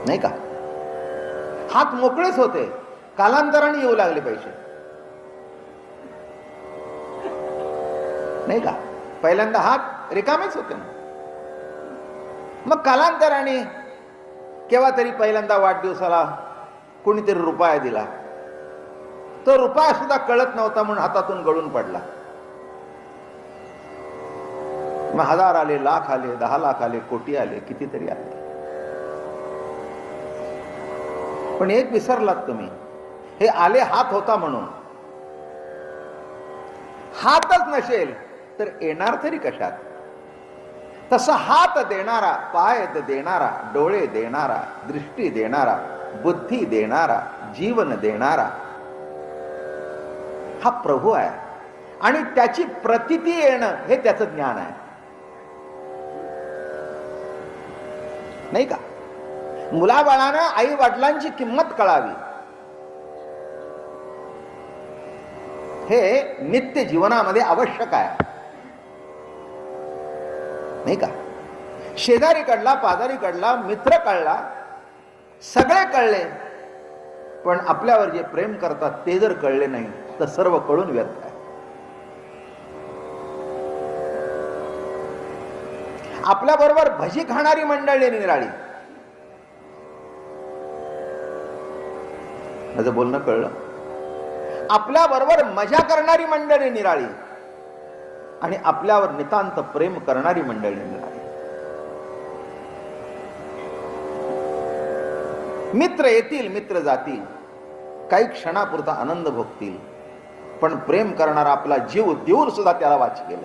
नाही का? हात मोकळेच होते, कालांतराने येऊ लागले पैसे, नाही का? पहिल्यांदा हात रिकामेच होते ना. मग कालांतराने केव्हा तरी पहिल्यांदा वाढदिवसाला कोणीतरी रुपया दिला, तो रुपया सुद्धा कळत नव्हता म्हणून हातातून गळून पडला. मग 1000 आले, लाख आले, 10 लाख आले, कोटी आले, कितीतरी आले. पण एक विसरलात तुम्ही, हे आले हात होता म्हणून. हातच नसेल तर येणार तरी कशात? तसा हात देणारा, पाय देणारा, डोळे देणारा, दृष्टी देणारा, बुद्धी देणारा, जीवन देणारा हा प्रभू आहे. आणि त्याची प्रतीती येणं हे त्याचं ज्ञान आहे, नाही का? मुलाबाळानं आई वडिलांची किंमत कळावी, हे नित्य जीवनामध्ये आवश्यक आहे, नाही का? शेजारी कळला, पाजारी कळला, मित्र कळला, सगळे कळले, पण आपल्यावर जे प्रेम करतात ते जर कळले नाही तर सर्व कळून व्यर्थ आहे. आपल्या बरोबर भजी खाणारी मंडळी निराळी. माझं बोलणं कळलं? आपल्या बरोबर मजा करणारी मंडळी निराळी आणि आपल्यावर नितांत प्रेम करणारी मंडळी निराळी. मित्र येतील, मित्र जातील, काही क्षणापुरता आनंद भोगतील, पण प्रेम करणारा आपला जीव देऊन सुद्धा त्याला वाचवेल.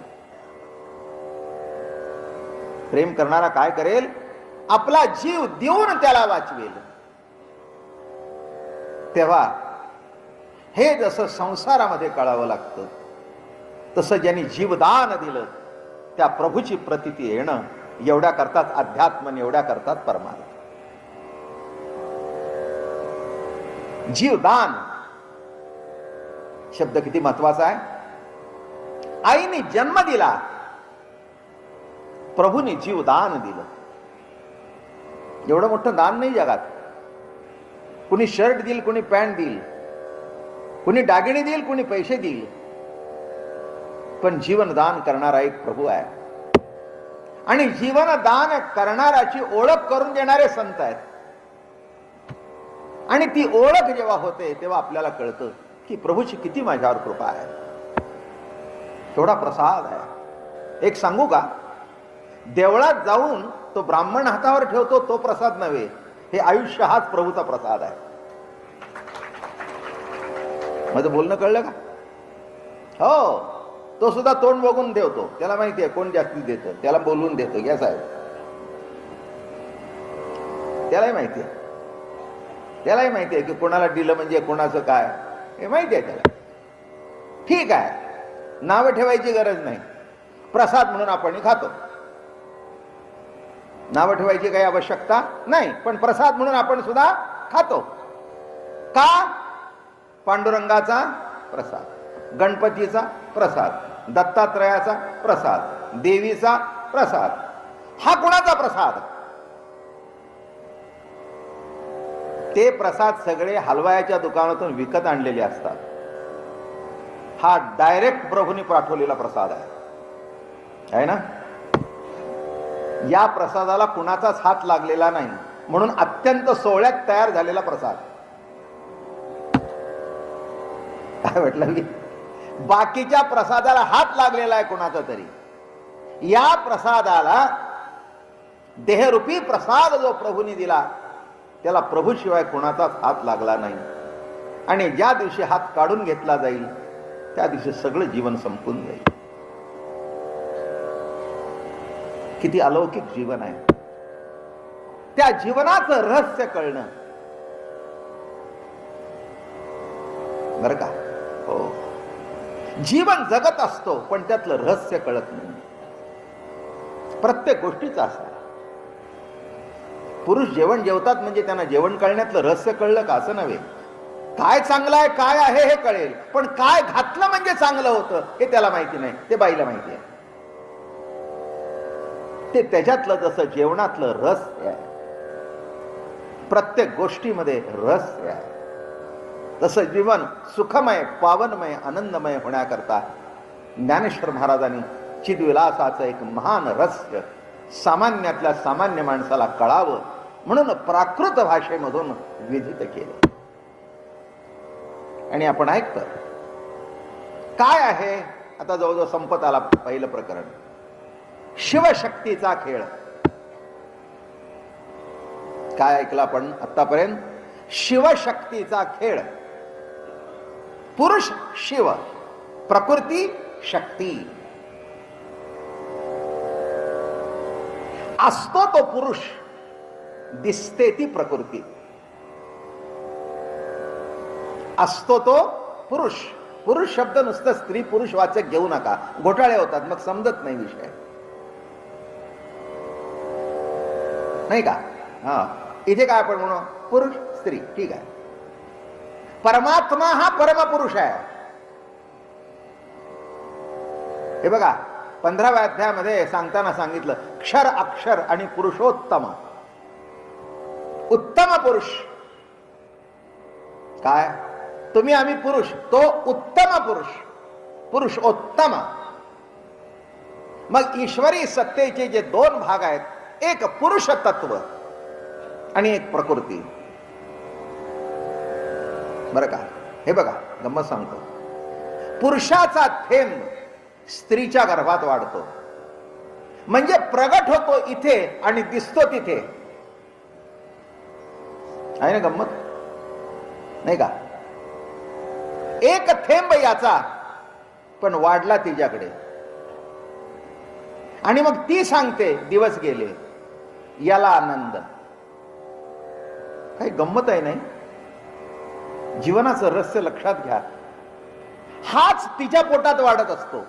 प्रेम करणारा काय करेल? आपला जीव देऊन त्याला वाचवेल. तेव्हा हे जसं संसारामध्ये कळावं लागतं, तसं ज्यांनी जीवदान दिलं त्या प्रभूची प्रतीती येणं, एवढ्या करतात अध्यात्म, एवढ्या करतात परमार्थ. जीवदान शब्द किती महत्वाचा आहे. आईने जन्म दिला, प्रभूने जीवदान दिलं. एवढं मोठं दान नाही जगात. कुणी शर्ट देईल, कुणी पॅन्ट देईल, कुणी दागिने देईल, कुणी पैसे देईल, पण जीवनदान करणारा एक प्रभू आहे. आणि जीवनदान करणाऱ्याची ओळख करून देणारे संत आहेत. आणि ती ओळख जेव्हा होते तेव्हा आपल्याला कळतं की प्रभूची किती माझ्यावर कृपा आहे, थोडा प्रसाद आहे. एक सांगू का? देवळात जाऊन तो ब्राह्मण हातावर ठेवतो तो प्रसाद नव्हे, हे आयुष्य हाच प्रभूचा प्रसाद आहे. माझं बोलणं कळलं का? हो, तो सुद्धा तोंड बघून ठेवतो, त्याला माहिती आहे कोण जास्ती देतं, त्याला बोलवून देतो, घ्या साहेब, त्यालाही माहिती आहे. त्यालाही माहिती आहे की कोणाला दिलं म्हणजे कोणाचं काय हे माहिती आहे त्याला. ठीक आहे, नावं ठेवायची गरज नाही, प्रसाद म्हणून आपण खातो. नावं ठेवायची काही आवश्यकता नाही, पण प्रसाद म्हणून आपण सुद्धा खातो. का? पांडुरंगाचा प्रसाद, गणपतीचा प्रसाद, दत्तात्रयाचा प्रसाद, देवीचा प्रसाद. हा कुणाचा प्रसाद? ते प्रसाद सगळे हलवायाच्या दुकानातून विकत आणलेले असतात. हा डायरेक्ट प्रभूने पाठवलेला प्रसाद आहे ना? या प्रसादाला कुणाचाच हात लागलेला नाही, म्हणून अत्यंत सोहळ्यात तयार झालेला प्रसाद. काय म्हटलं मी? बाकीच्या प्रसादाला हात लागलेला आहे कुणाचा तरी, या प्रसादाला देहरूपी प्रसाद जो प्रभूने दिला त्याला प्रभूशिवाय कुणाचाच हात लागला नाही. आणि ज्या दिवशी हात काढून घेतला जाईल त्या दिवशी सगळं जीवन संपून जाईल. किती अलौकिक जीवन आहे. त्या जीवनाचं रहस्य कळणं बरं का? हो, जीवन जगत असतो पण त्यातलं रहस्य कळत नाही. प्रत्येक गोष्टीचं असं आहे. पुरुष जेवण जेवतात म्हणजे त्यांना जेवण कळण्यातलं रहस्य कळलं का? असं नव्हे. काय चांगलं आहे, काय आहे हे कळेल, पण काय घातलं म्हणजे चांगलं होतं हे त्याला माहिती नाही, ते बाईला माहिती आहे. ते त्याच्यातलं जसं जेवणातलं रहस्य आहे. प्रत्येक गोष्टीमध्ये रहस्य आहे. तसं जीवन सुखमय, पावनमय, आनंदमय होण्याकरता ज्ञानेश्वर महाराजांनी चिद्विलासाचं एक महान रहस्य सामान्यातल्या सामान्य माणसाला कळावं म्हणून प्राकृत भाषेमधून विधित केलं. आणि आपण ऐकतो काय आहे. आता जवळजवळ संपत आला पहिलं प्रकरण. शिवशक्तीचा खेळ. काय ऐकलं आपण आतापर्यंत? शिवशक्तीचा खेळ. पुरुष शिव, प्रकृती शक्ती. असतो तो पुरुष, दिसते ती प्रकृती. असतो तो पुरुष. पुरुष शब्द नुसतं स्त्री पुरुष वाचक घेऊ नका, घोटाळे होतात, मग समजत नाही विषय, नाही का? हा, इथे काय आपण म्हणू? पुरुष स्त्री, ठीक आहे. परमात्मा हा परमपुरुष आहे. हे बघा 15व्या अध्यायामध्ये सांगताना सांगितलं क्षर, अक्षर आणि पुरुषोत्तम. उत्तम पुरुष काय? तुम्ही आम्ही पुरुष, तो उत्तम पुरुष, पुरुषोत्तम. मग ईश्वरी सत्तेचे जे दोन भाग आहेत, एक पुरुष तत्व आणि एक प्रकृती. बरं का? हे बघा गंमत सांगतो. पुरुषाचा थेंब स्त्रीच्या गर्भात वाढतो, म्हणजे प्रगट होतो इथे आणि दिसतो तिथे. आहे ना गंमत? नाही का? एक थेंब याचा, पण वाढला तिच्याकडे. आणि मग ती सांगते दिवस गेले, याला आनंद. काही गंमत आहे नाही? जीवनाचं रहस्य लक्षात घ्या. हाच तिच्या पोटात वाढत असतो.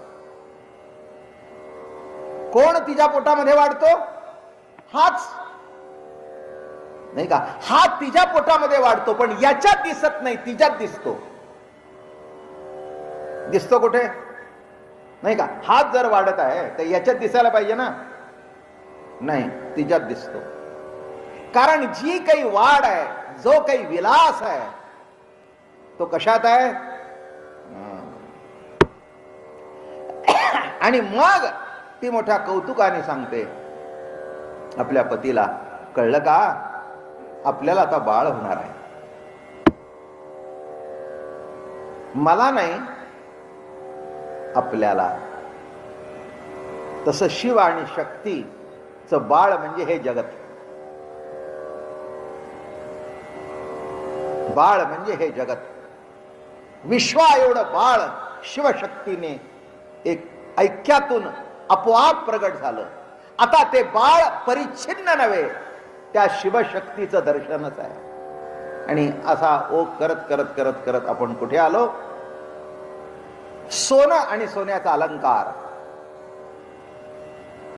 कोण तिच्या पोटामध्ये वाढतो? हाच, नाही का? हा तिच्या पोटामध्ये वाढतो, पण याच्यात दिसत नाही, तिच्यात दिसतो. दिसतो कुठे? नाही का? हात जर वाढत आहे तर याच्यात दिसायला पाहिजे ना? नाही, तिच्यात दिसतो. कारण जी काही वाढ आहे, जो काही विलास आहे, तो कशात आहे? आणि मग ती मोठ्या कौतुकाने सांगते आपल्या पतीला, कळलं का? आपल्याला आता बाळ होणार आहे. मला नाही, आपल्याला. तसं शिव आणि शक्तीचं बाळ म्हणजे हे जगत. बाळ म्हणजे हे जगत. विश्वा एवढं बाळ शिवशक्तीने एक ऐक्यातून आपोआप प्रगट झालं. आता ते बाळ परिच्छिन्न नव्हे, त्या शिवशक्तीचं दर्शनच आहे. आणि असा ओघ करत करत करत करत आपण कुठे आलो? सोनं आणि सोन्याचा अलंकार.